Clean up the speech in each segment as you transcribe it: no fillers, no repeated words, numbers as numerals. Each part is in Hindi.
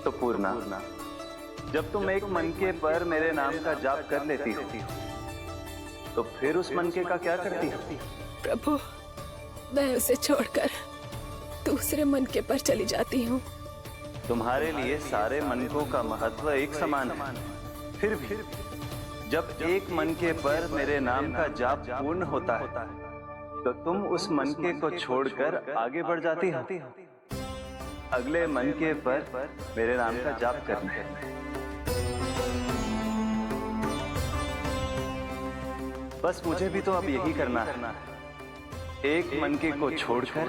तो पूर्णा, जब तुम एक मनके पर मेरे नाम का जाप कर लेती हो तो फिर उस मनके का क्या करती हो? प्रभु, मैं उसे छोड़कर दूसरे मनके पर चली जाती हूँ। तुम्हारे लिए सारे मनकों का महत्व एक समान है। फिर भी जब एक मनके पर मेरे नाम का जाप पूर्ण होता है तो तुम उस मनके को छोड़कर आगे बढ़ जाती हो अगले मनके पर मेरे नाम का जाप करने। बस मुझे भी तो अब यही करना है, एक मनके को छोड़कर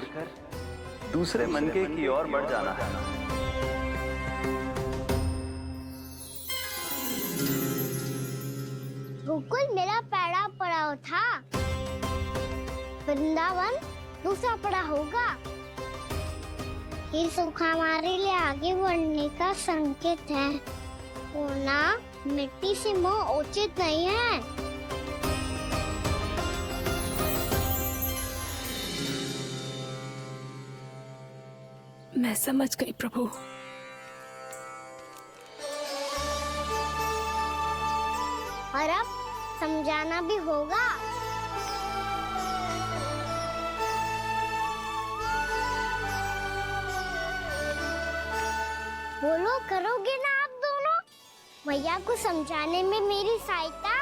दूसरे मनके की ओर बढ़ जाना है। गोकुल मेरा पहला पड़ाव था, वृंदावन दूसरा पड़ा होगा। ये सुख हमारे लिए आगे बढ़ने का संकेत है। पूर्णा, मिट्टी से मोह उचित नहीं है। मैं समझ गई प्रभु। और अब समझाना भी होगा। बोलो, करोगे ना आप दोनों? भैया को समझाने में मेरी सहायता।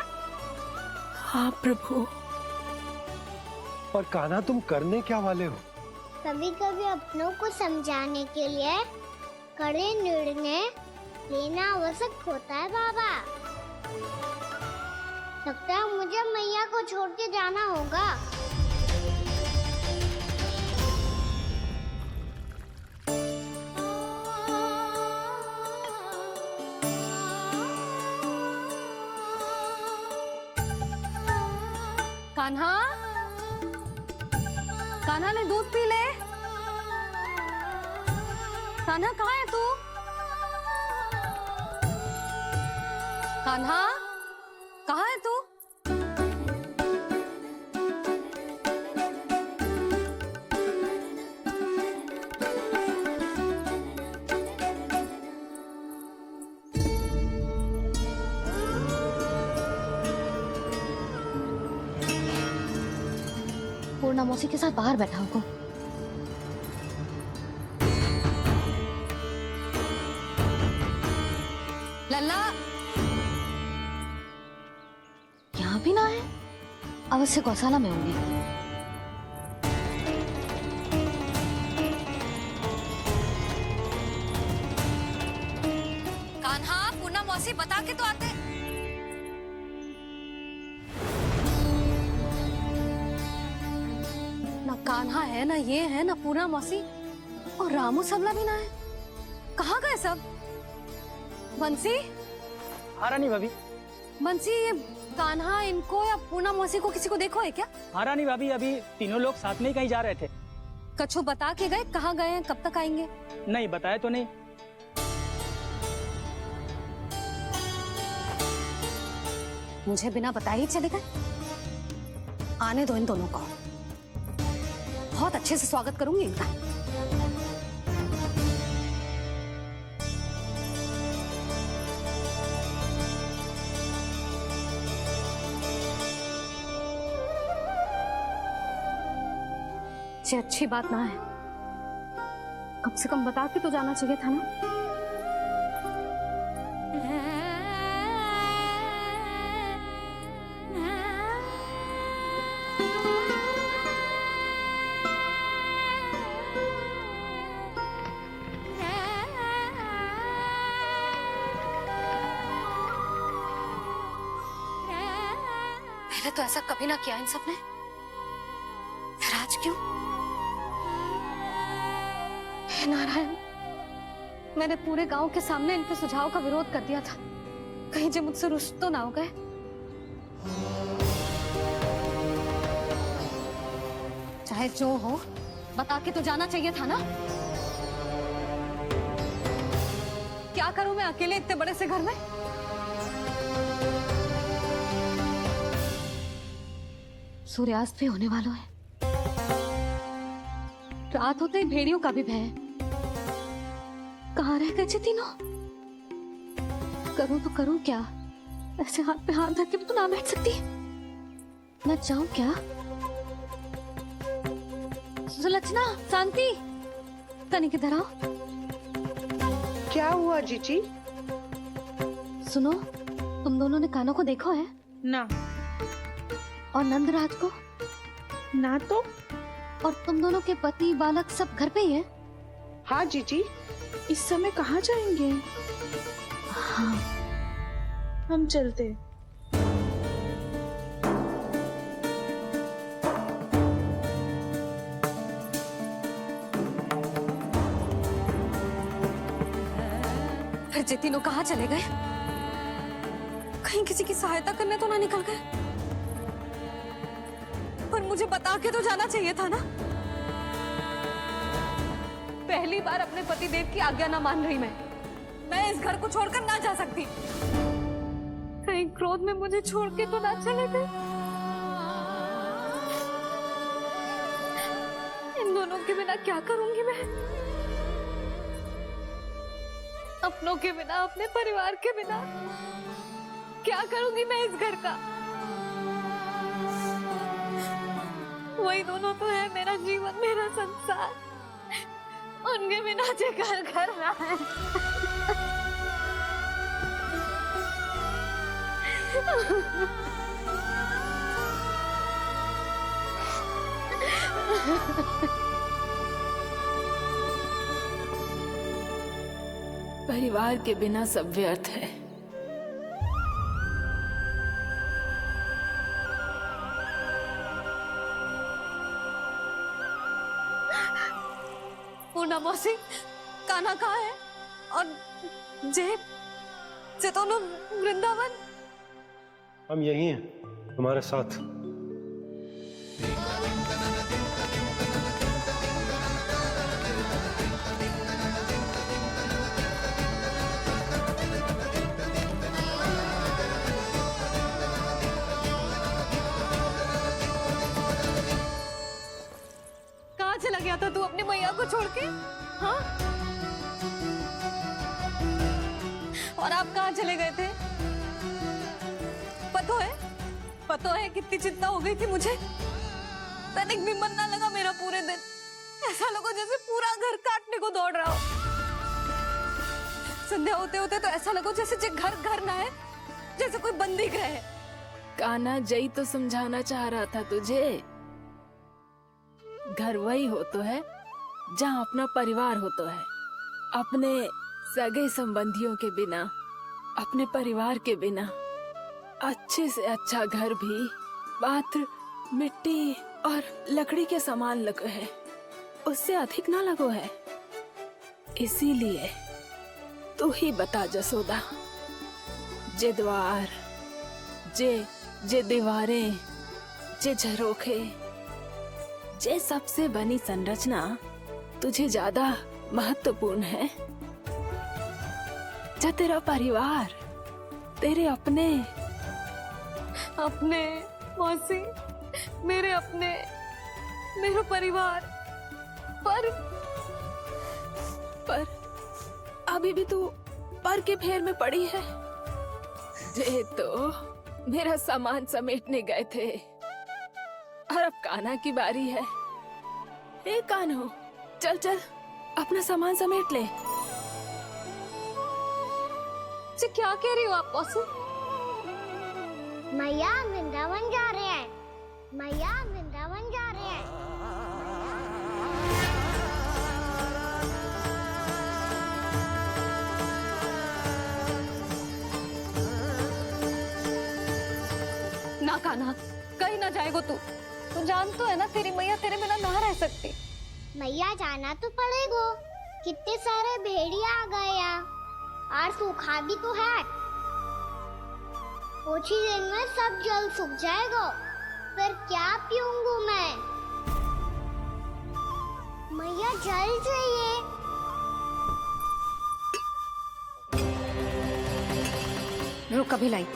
हाँ प्रभु। और कान्हा, तुम करने क्या वाले हो? कभी कभी अपनों को समझाने के लिए कड़े निर्णय लेना आवश्यक होता है बाबा। लगता है मुझे मैया को छोड़ के जाना होगा। कान्हा, कान्हा ने दूध पी ले। कान्हा कहाँ है तू? कान्हा, कहाँ है तू? पूर्णा मौसी के साथ बाहर बैठा होगा। लल्ला, यहाँ भी ना है। अवश्य गौशाला में होंगे। कान्हा, पूर्णा मौसी बता के तो आते। ना कान्हा है, ना ये है, ना पूर्णा मौसी, और रामू सबला भी ना है। कहाँ गए सब? बंसी? हाँ रानी भाभी। बंसी, ये कान्हा इनको या पूर्णा मौसी को किसी को देखो है क्या? हाँ रानी भाभी, अभी तीनों लोग साथ में ही कहीं जा रहे थे। कछु बता के गए कहाँ गए हैं, कब तक आएंगे? नहीं बताया तो नहीं। मुझे बिना बताए ही चले गए? आने दो इन दोनों को, बहुत अच्छे से स्वागत करूंगी इनका। ये अच्छी बात ना है, कम से कम बता के तो जाना चाहिए था ना। पहले तो ऐसा कभी ना किया इन सब ने, फिर आज क्यों? हे नारायण, मैंने पूरे गांव के सामने इनके सुझाव का विरोध कर दिया था। कहीं जो मुझसे रुष्ट तो ना हो गए। चाहे जो हो, बता के तो जाना चाहिए था ना। क्या करूं मैं अकेले इतने बड़े से घर में? सूर्यास्त भी होने वाला है। रात होते ही भेड़ियों का भी भय है। कहाँ रह गए थे तीनों? करूं तो करूं क्या? ऐसे हाथ पे हाथ धर के भी तो ना बैठ सकती। मैं जाऊं क्या? सुलक्षणा, शांति, तनिक इधर आओ। क्या हुआ जीजी? सुनो, तुम दोनों ने कान्हा को देखो है? ना। और नंदराज को? ना तो। और तुम दोनों के पति बालक सब घर पे ही है? हाँ जीजी। इस समय कहाँ जाएंगे? हाँ। हम चलते। फिर ये तीनों कहाँ चले गए? कहीं किसी की सहायता करने तो ना निकल गए? पर मुझे बता के तो जाना चाहिए था ना। पहली बार अपने पति देव की आज्ञा ना मान रही मैं इस घर को छोड़कर ना जा सकती। कहीं क्रोध में मुझे छोड़ के तो ना चले गए। इन दोनों के बिना क्या करूंगी मैं? अपनों के बिना, अपने परिवार के बिना क्या करूंगी मैं इस घर का? वही दोनों तो है मेरा जीवन, मेरा संसार। उनके बिना जे घर घर रहा है। परिवार के बिना सब व्यर्थ है। पूर्णा मौसी, कान्हा कहाँ है? और जे दोनों वृंदावन? हम यही हैं, तुम्हारे साथ। कहाँ चला गया था तू अपनी मैया को छोड़ के? हाँ? और आप कहाँ चले गए थे? पता है कितनी चिंता हो गई थी मुझे। तनिक भी मन ना लगा मेरा पूरे दिन। ऐसा लगा जैसे पूरा घर काटने को दौड़ रहा हो। संध्या होते होते तो ऐसा लगा जैसे जे घर घर ना है, जैसे कोई बंदी गृह है। कान्हा जई तो समझाना चाह रहा था तुझे। घर वही हो तो है जहाँ अपना परिवार हो तो है। अपने सगे संबंधियों के बिना, अपने परिवार के बिना अच्छे से अच्छा घर भी पात्र मिट्टी और लकड़ी के समान लगो है, उससे अधिक ना लगो है। इसीलिए तू ही बता जसोदा, जे द्वार, जे दीवारें, जे झरोखे, जे सबसे बनी संरचना तुझे ज्यादा महत्वपूर्ण है? जा तेरा परिवार, तेरे अपने मौसी, मेरा परिवार। पर अभी भी तू पर के फेर में पड़ी है। जे तो मेरा सामान समेटने गए थे और अब कान्हा की बारी है। ए कान्हो, चल चल अपना सामान समेट ले। जी क्या कह रही हो आप मौसी? मैया वृंदावन जा रहे हैं। मैया वृंदावन जा रहे हैं। ना कान्हा, कहीं ना जाएगो तू। तू जान तो है ना तेरी मैया तेरे बिना ना रह सकती। मैया जाना तो पड़ेगा। कितने सारे भेड़िया आ गए यहाँ, और सूखा भी तो है। कुछ ही दिन में सब जल सूख जाएगा, फिर क्या पीऊंगी मैं? मैया जल चाहिए। रुक अभी लाई।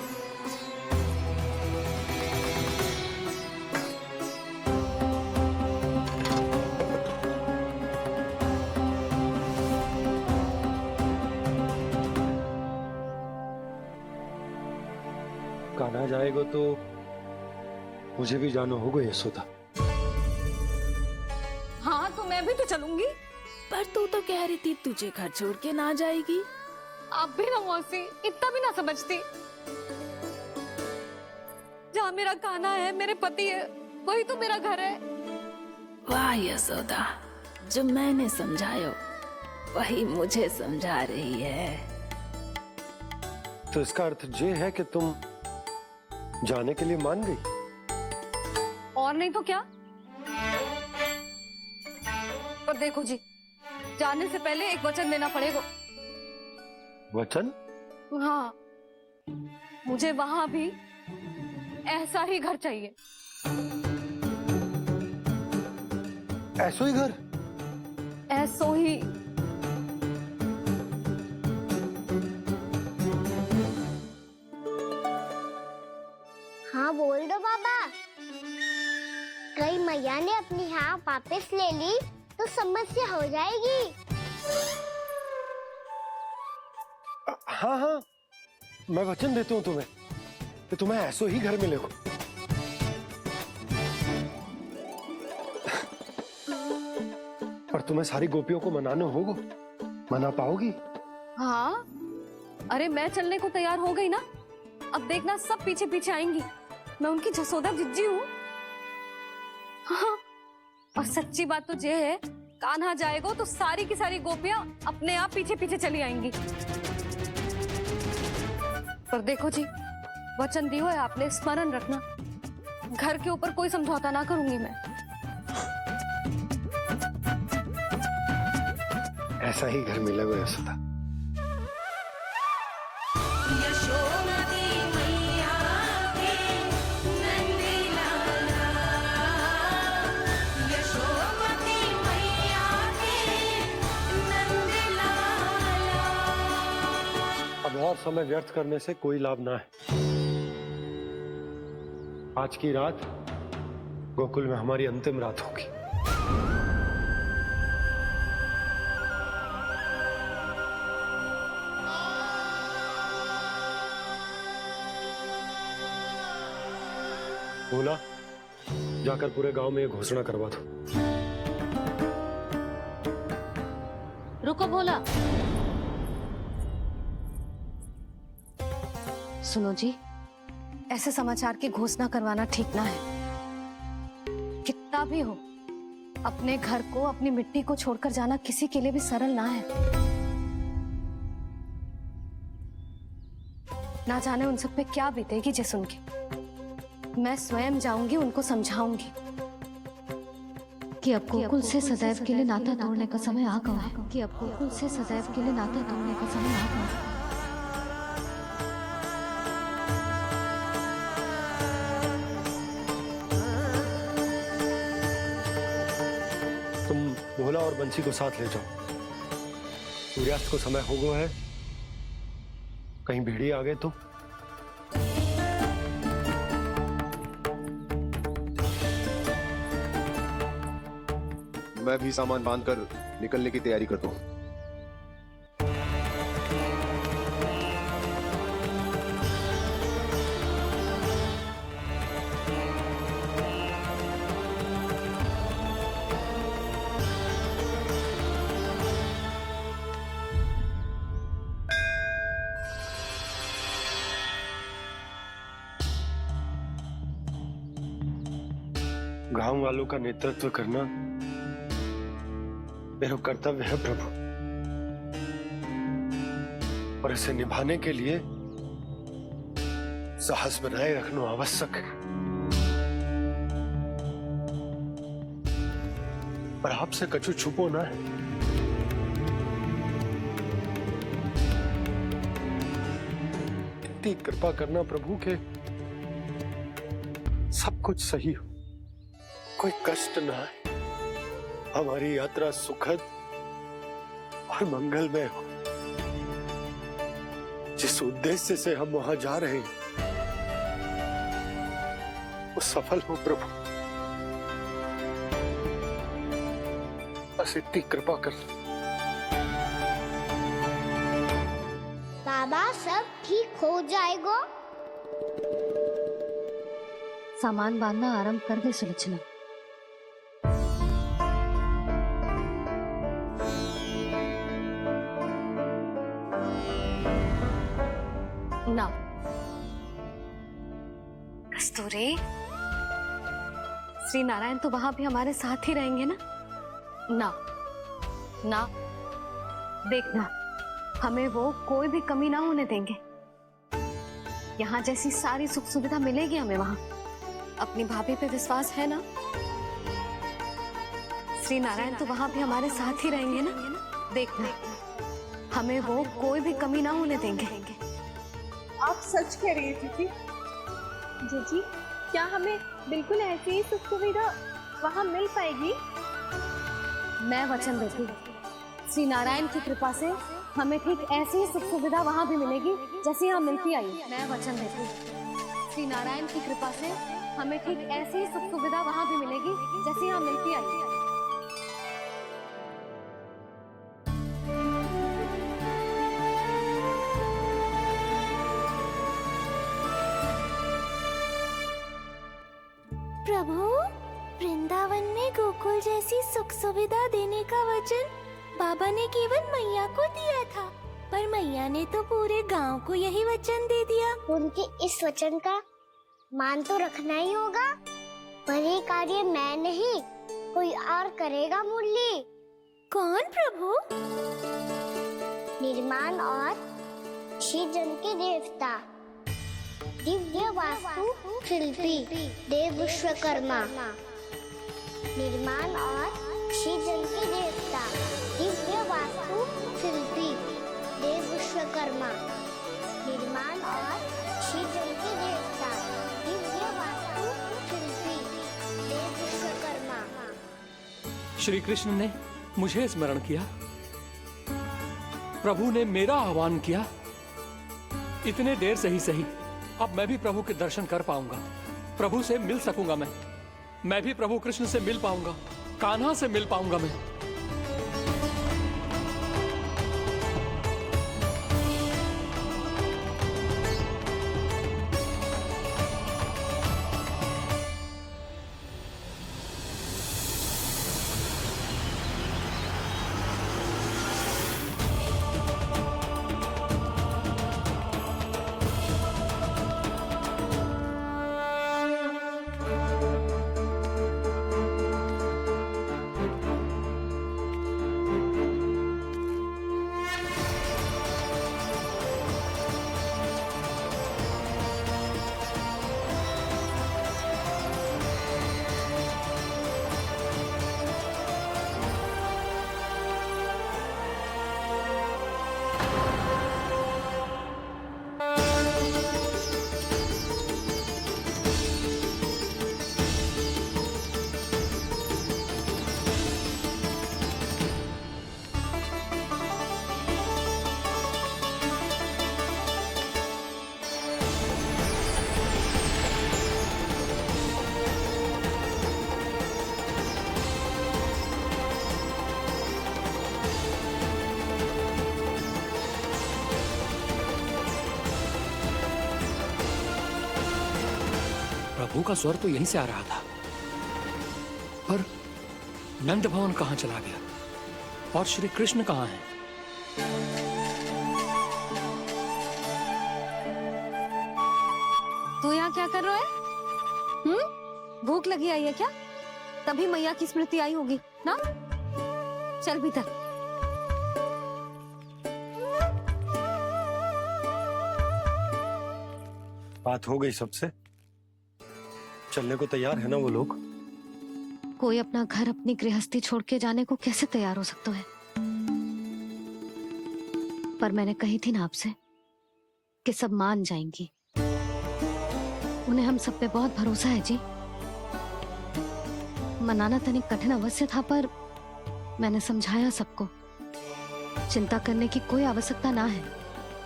कान्हा जाएगा तो मुझे भी जाना होगा यशोदा। हाँ तो मैं भी तो चलूंगी। पर तू तो कह रही थी तुझे घर छोड़ के ना जाएगी। आप भी ना मौसी, इतना भी ना समझती। जहाँ मेरा कान्हा है, मेरे पति है, वही तो मेरा घर है। वाह यशोदा, जो मैंने समझायो वही मुझे समझा रही है। तो इसका अर्थ ये है कि तुम जाने के लिए मान गई? और नहीं तो क्या। पर देखो जी, जाने से पहले एक वचन देना पड़ेगा। वचन? हाँ, मुझे वहां भी ऐसा ही घर चाहिए। ऐसो ही घर? ऐसो ही। हाँ बोल दो बाबा। कहीं मैया ने अपनी हाँ वापस ले ली तो समस्या हो जाएगी। हाँ हाँ, मैं वचन देता हूँ तुम्हें कि तुम्हें ऐसो ही घर मिलेगा। पर तुम्हें सारी गोपियों को मनाना होगा। मना पाओगी? हाँ, अरे मैं चलने को तैयार हो गई ना। अब देखना सब पीछे पीछे आएंगी। मैं उनकी जसोदा जिज्जी हूँ। हाँ, और सच्ची बात तो ये है, कान्हा जाएगा तो सारी की सारी गोपियां अपने आप पीछे पीछे चली आएंगी। पर देखो जी, वचन दियो है आपने, स्मरण रखना। घर के ऊपर कोई समझौता ना करूंगी मैं। ऐसा ही घर मिलेगा यशोदा। अब और समय व्यर्थ करने से कोई लाभ ना है। आज की रात गोकुल में हमारी अंतिम रात होगी। बोला, जाकर पूरे गांव में ये घोषणा करवा दो। रुको भोला। सुनो जी, ऐसे समाचार की घोषणा करवाना ठीक ना है। कितना भी हो, अपने घर को, अपनी मिट्टी को छोड़कर जाना किसी के लिए भी सरल ना है। ना जाने उन सब पे क्या बीतेगी जे सुन के। मैं स्वयं जाऊंगी, उनको समझाऊंगी कि अब गोकुल से सदैव के लिए नाता तोड़ने का समय आ गया है। कि अब गोकुल से सदैव के लिए नाता तोड़ने का समय आ गया है। तुम भोला और बंसी को साथ ले जाओ। सूर्यास्त को समय हो गया है, कहीं भेड़िए आ गए तो। मैं भी सामान बांधकर निकलने की तैयारी करता हूँ। गांव वालों का नेतृत्व करना मेरा कर्तव्य है प्रभु, और इसे निभाने के लिए साहस बनाए रखना आवश्यक है। पर आपसे कछु छुपो ना है। इतनी कृपा करना प्रभु के सब कुछ सही हो, कोई कष्ट ना है, हमारी यात्रा सुखद और मंगलमय हो। जिस उद्देश्य से हम वहां जा रहे हैं वो सफल हो प्रभु, बस इतनी कृपा कर। बाबा सब ठीक हो जाएगा। सामान बांधना आरंभ कर दे सुलोचना। ना कस्तूरी, श्री नारायण तो वहां भी हमारे साथ ही रहेंगे ना? ना ना, देखना हमें वो कोई भी कमी ना होने देंगे। यहाँ जैसी सारी सुख सुविधा मिलेगी हमें वहां। अपनी भाभी पे विश्वास है ना? श्री नारायण तो वहां भी हमारे साथ ही रहेंगे ना? देखना हमें वो कोई भी कमी ना होने देंगे। आप सच कह रही है दीदी। जीजी, क्या हमें बिल्कुल ऐसी ही सुख सुविधा वहाँ मिल पाएगी? मैं वचन देती हूँ, श्री नारायण की कृपा से हमें ठीक ऐसी ही सुख सुविधा वहाँ भी मिलेगी जैसी यहाँ मिलती आई। मैं वचन देती हूँ, श्री नारायण की कृपा से हमें ठीक ऐसी ही सुख सुविधा वहाँ भी मिलेगी जैसी यहाँ मिलती आई। प्रभु, वृंदावन में गोकुल जैसी सुख सुविधा देने का वचन बाबा ने केवल मैया को दिया था, पर मैया ने तो पूरे गांव को यही वचन दे दिया। उनके इस वचन का मान तो रखना ही होगा, पर ये कार्य मैं नहीं कोई और करेगा। मुरली कौन प्रभु? निर्माण और सृजन के देवता, दिव्य वास्तु शिल्पी देव विश्वकर्मा। निर्माण और सृजन के देवता, दिव्य वास्तु शिल्पी देव विश्वकर्मा। निर्माण और सृजन के देवता, दिव्य वास्तु शिल्पी देव विश्वकर्मा। श्री कृष्ण ने मुझे स्मरण किया, प्रभु ने मेरा आह्वान किया। इतने देर से ही सही, अब मैं भी प्रभु के दर्शन कर पाऊंगा, प्रभु से मिल सकूंगा। मैं भी प्रभु कृष्ण से मिल पाऊंगा, कान्हा से मिल पाऊंगा मैं। प्रभु का स्वर तो यहीं से आ रहा था, पर नंद भवन कहां चला गया और श्री कृष्ण कहां हैं? तू यहाँ क्या कर रहा है? भूख लगी आई है क्या? तभी मैया की स्मृति आई होगी ना? चल भीतर। बात हो गई सबसे? चलने को तैयार है ना वो लोग? कोई अपना घर, अपनी गृहस्थी छोड़ के जाने को कैसे तैयार हो सकता है? पर मैंने कही थी ना आपसे कि सब मान जाएंगी। उन्हें हम सब पे बहुत भरोसा है जी। मनाना तनिक कठिन अवश्य था, पर मैंने समझाया सबको। चिंता करने की कोई आवश्यकता ना है,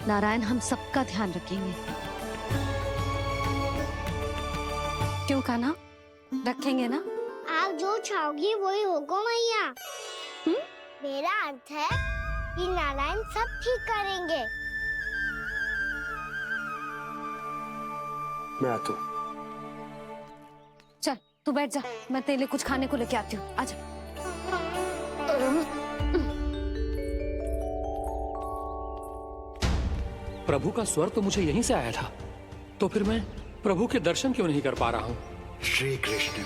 नारायण हम सबका ध्यान रखेंगे। क्यों कान्हा, रखेंगे ना? आप जो चाहोगी वही होगा मैया। मेरा अर्थ है कि नारायण सब ठीक करेंगे। मैं आता हूं। तू बैठ जा, मैं तेरे लिए कुछ खाने को लेके आती हूँ। आजा। प्रभु का स्वर तो मुझे यहीं से आया था, तो फिर मैं प्रभु के दर्शन क्यों नहीं कर पा रहा हूँ? श्री कृष्ण,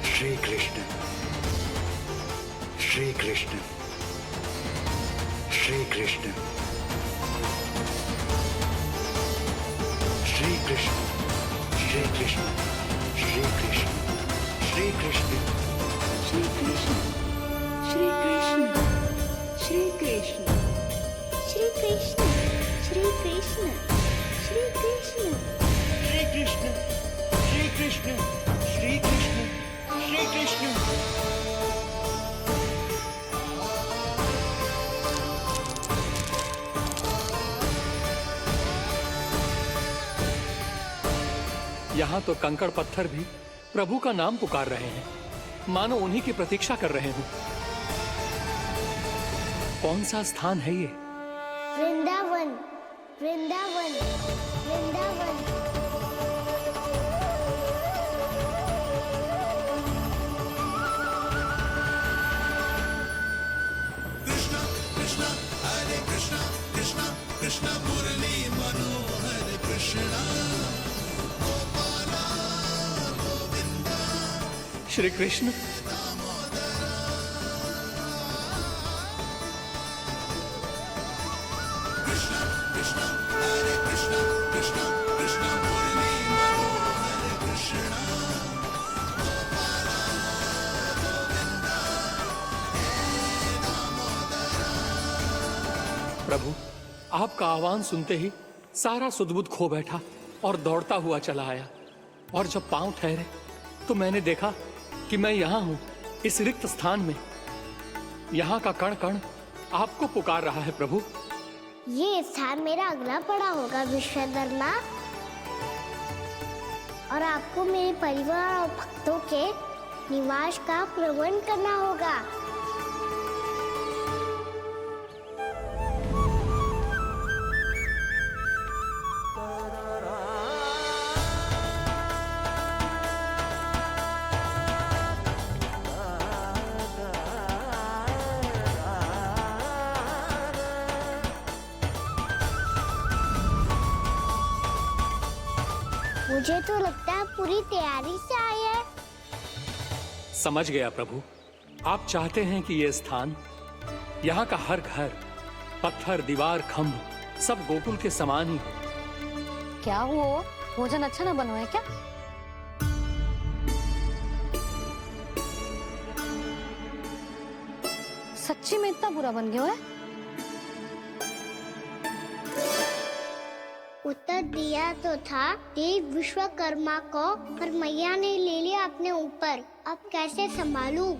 श्री कृष्ण, श्री कृष्ण, श्री कृष्ण, श्री कृष्ण, श्री कृष्ण, श्री कृष्ण, श्री कृष्ण, श्री कृष्ण, श्री कृष्ण, श्री कृष्ण, श्री कृष्ण, श्री कृष्ण, श्री कृष्ण, श्री कृष्ण, श्री कृष्ण, श्री कृष्ण, श्री कृष्ण। यहाँ तो कंकड़ पत्थर भी प्रभु का नाम पुकार रहे हैं, मानो उन्हीं की प्रतीक्षा कर रहे हूँ। कौन सा स्थान है ये? वृंदावन, वृंदावन, वृंदावन। श्री कृष्ण, प्रभु आपका आह्वान सुनते ही सारा सुध-बुध खो बैठा और दौड़ता हुआ चला आया। और जब पांव ठहरे तो मैंने देखा कि मैं यहाँ हूँ, इस रिक्त स्थान में। यहाँ का कण कण आपको पुकार रहा है प्रभु। ये स्थान मेरा अगला पड़ा होगा विश्वकर्मा, और आपको मेरे परिवार और भक्तों के निवास का प्रबंध करना होगा। मुझे तो लगता है पूरी तैयारी से आए हैं। समझ गया प्रभु, आप चाहते हैं कि ये स्थान, यहाँ का हर घर, पत्थर, दीवार, खम्भ सब गोकुल के समान ही हो। क्या हुआ? भोजन अच्छा ना बना है क्या? सच्ची में इतना बुरा बन गया है? उत्तर दिया तो था देव विश्वकर्मा को, पर मैया ने ले लिया अपने ऊपर। अब कैसे संभालूं?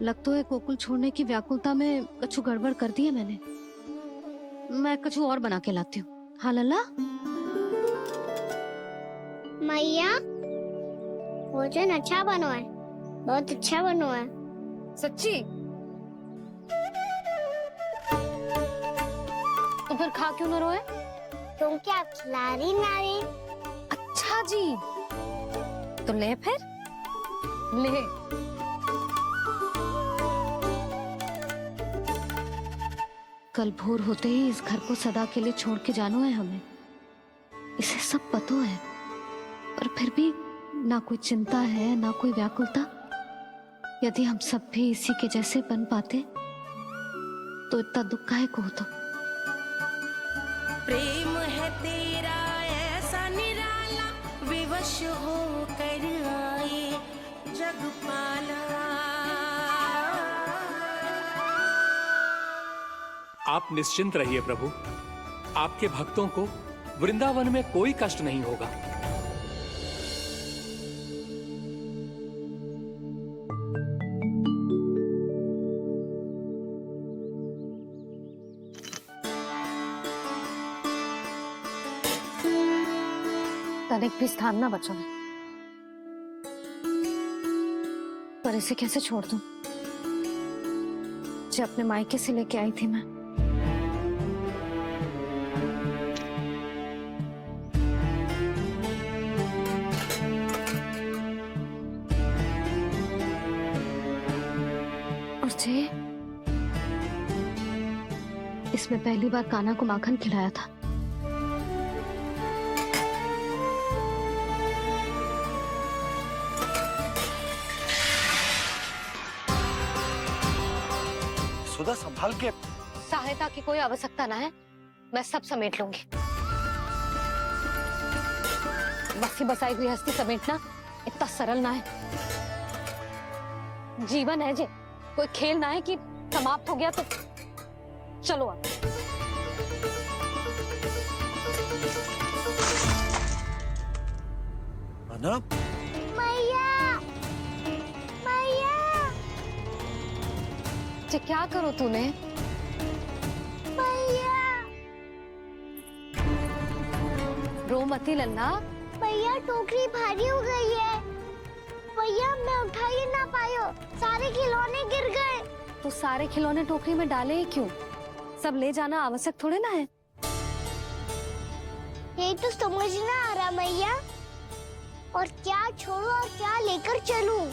लग तो है गोकुल छोड़ने की व्याकुलता में कछु गड़बड़ कर दी है मैंने। मैं कछु और बना के लाती हूँ। हाँ लल्ला? मैया, भोजन अच्छा बनो है, बहुत अच्छा बनो है। सच्ची? तो फिर खा क्यों न रोए? तुम क्या खिला रही नारी? अच्छा जी, तो ले फिर ले। कल भोर होते ही इस घर को सदा के लिए छोड़ के जाना है हमें। इसे सब पता है, पर फिर भी ना कोई चिंता है ना कोई व्याकुलता। यदि हम सब भी इसी के जैसे बन पाते तो इतना दुख काहे को होता। प्रेम है तेरा ऐसा निराला, विवश हो कर आए जगपाला। आप निश्चिंत रहिए प्रभु, आपके भक्तों को वृंदावन में कोई कष्ट नहीं होगा। तनिक भी स्थान ना बचो है, पर इसे कैसे छोड़ दूं? जो अपने मायके से लेके आई थी मैं। इसमें पहली बार कान्हा को माखन खिलाया था। सुधा संभाल के। सहायता की कोई आवश्यकता ना है, मैं सब समेट लूंगी। बसी बसाई गृहस्थी समेटना इतना सरल ना है। जीवन है जे, कोई खेल ना है कि समाप्त हो गया तो चलो अब। अना? मैया, मैया, जे क्या करो तूने? मैया, रो मती लल्ला। भैया टोकरी भारी हो गई है। भैया मैं उठा ही ना पायो, सारे खिलौने गिर गए। तो सारे खिलौने टोकरी में डाले ही क्यों? सब ले जाना आवश्यक थोड़े ना है। ये तो समझ ना आ रहा मैया, और क्या छोड़ू और क्या लेकर चलूं?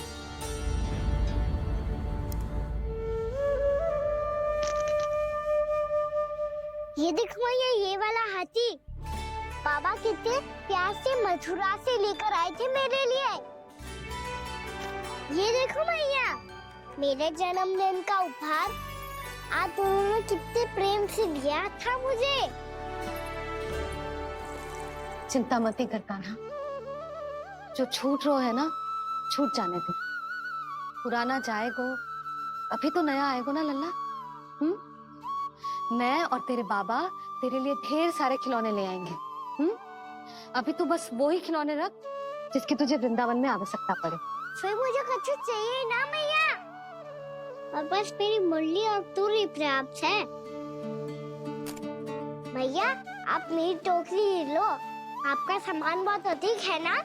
ये देख मैया, ये वाला हाथी बाबा कितने प्यार से मथुरा से लेकर आए थे मेरे लिए। ये देखो मैया, मेरे जन्मदिन का उपहार आप दोनों ने कितने प्रेम से दिया था मुझे। चिंता मत कर कान्हा, जो छूट रो है ना छूट जाने दे। पुराना जाएगो, अभी तो नया आएगो ना लल्ला। मैं और तेरे बाबा तेरे लिए ढेर सारे खिलौने ले आएंगे। अभी तू बस वो ही खिलौने रख जिसकी तुझे वृंदावन में आवश्यकता पड़े। फिर मुझे कुछ चाहिए ना मैया, और बस मेरी मुरली और तुरी पर्याप्त है। भैया आप मेरी टोकरी लो, आपका सामान बहुत अधिक है ना।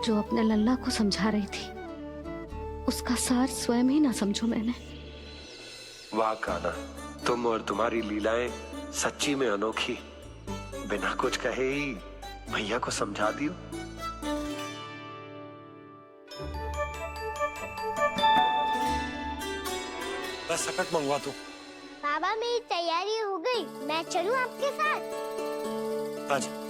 जो अपने लल्ला को समझा रही थी उसका सार स्वयं ही ना समझो मैंने। वाह कान्हा, तुम और तुम्हारी लीलाएं सच्ची में अनोखी। बिना कुछ कहे ही भैया को समझा दियो। बस सकट मंगवा तू। बाबा मेरी तैयारी हो गई, मैं चलूं आपके साथ? आजा।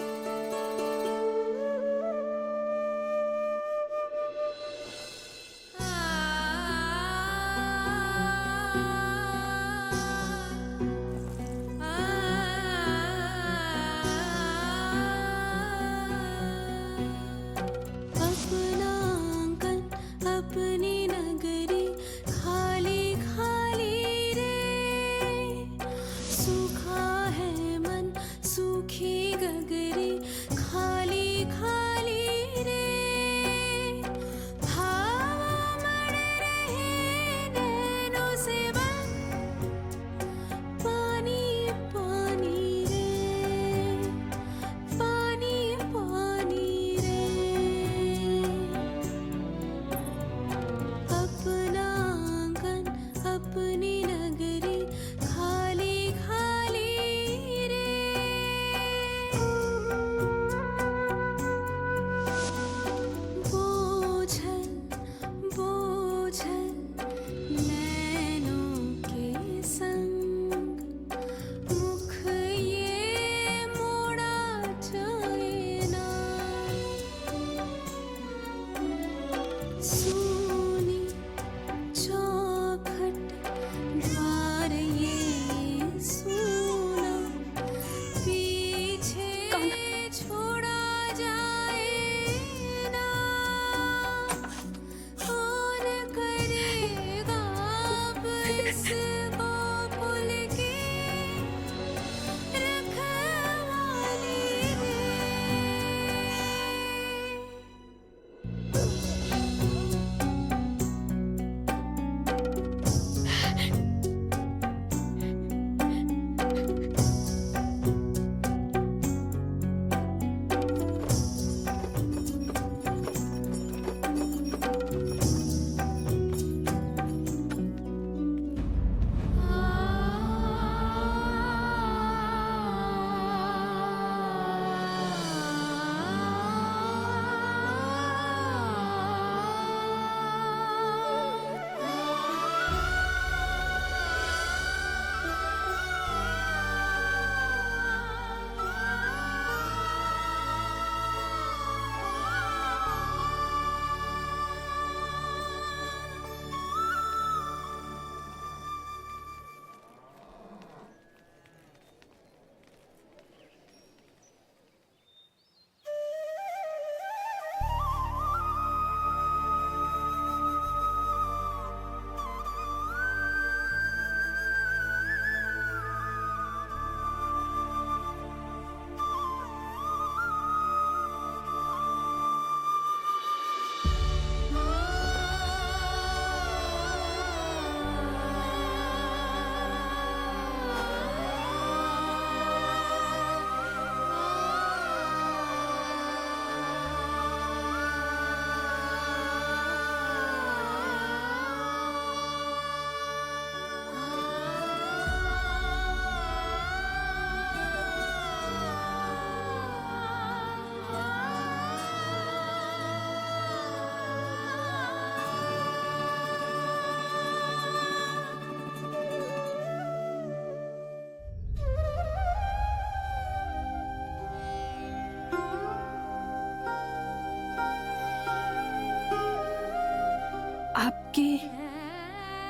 आपकी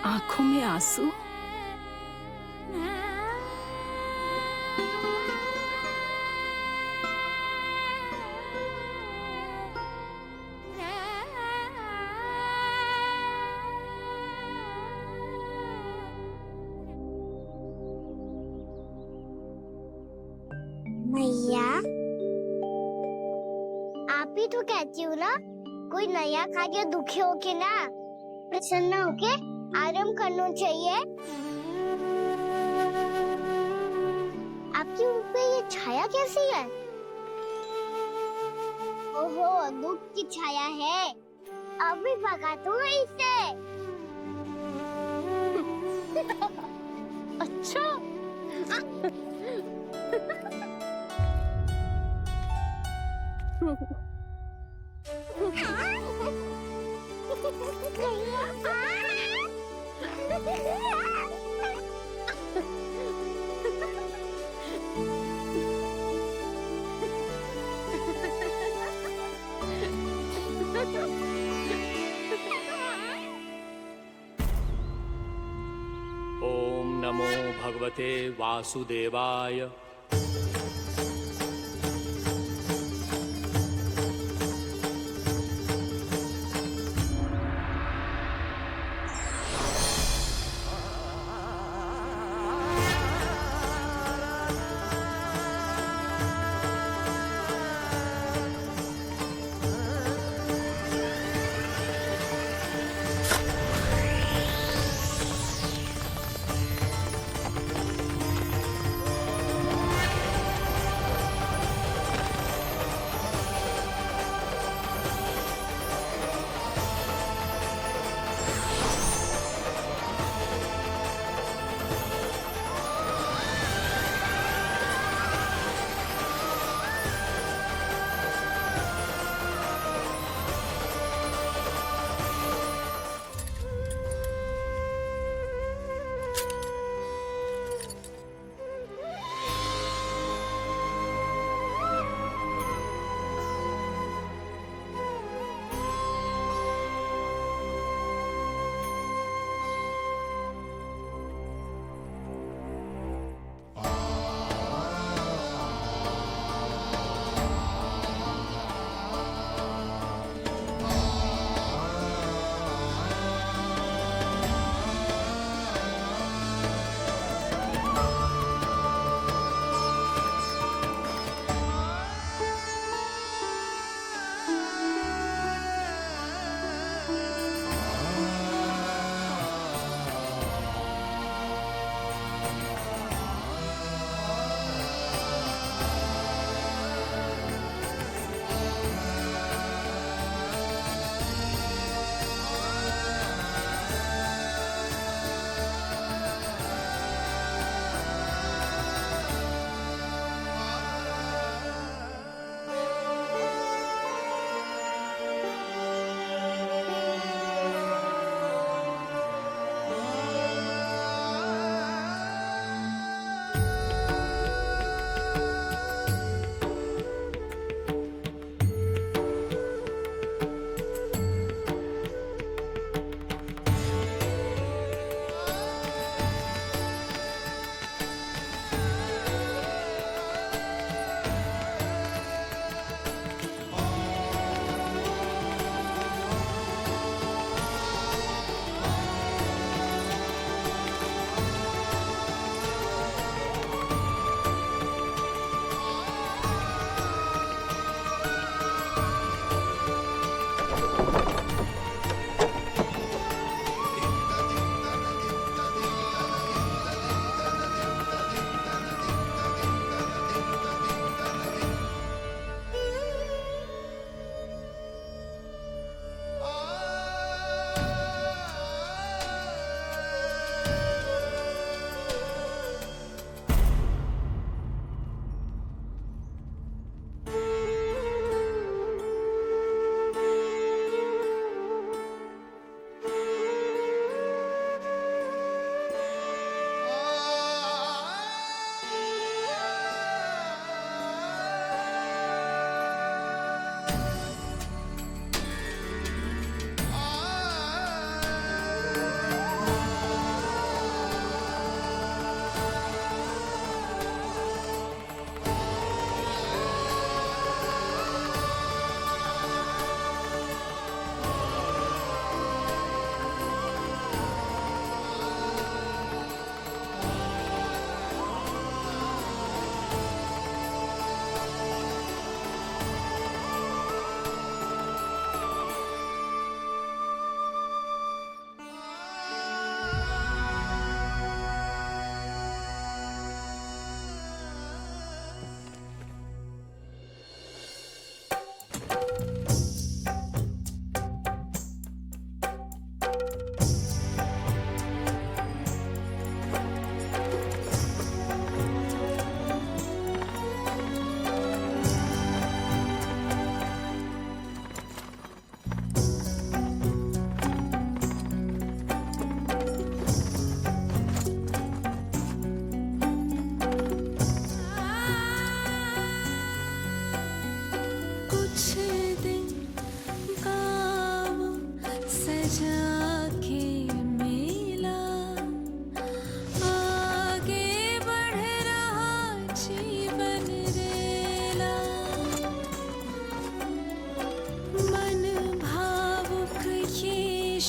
आंखों में आंसू? मैया, आप ही तो कहती हो ना, कोई नया कार्य दुखी होके ना प्रसन्न होके आराम करना चाहिए। आपकी मुख पे ये छाया कैसी है? ओहो, दुख की छाया है। अभी भगा दूं इसे। अच्छा। ओम नमो भगवते वासुदेवाय। जाके मिला, आगे बढ़ रहा जीवन रेला। मन भावुक ये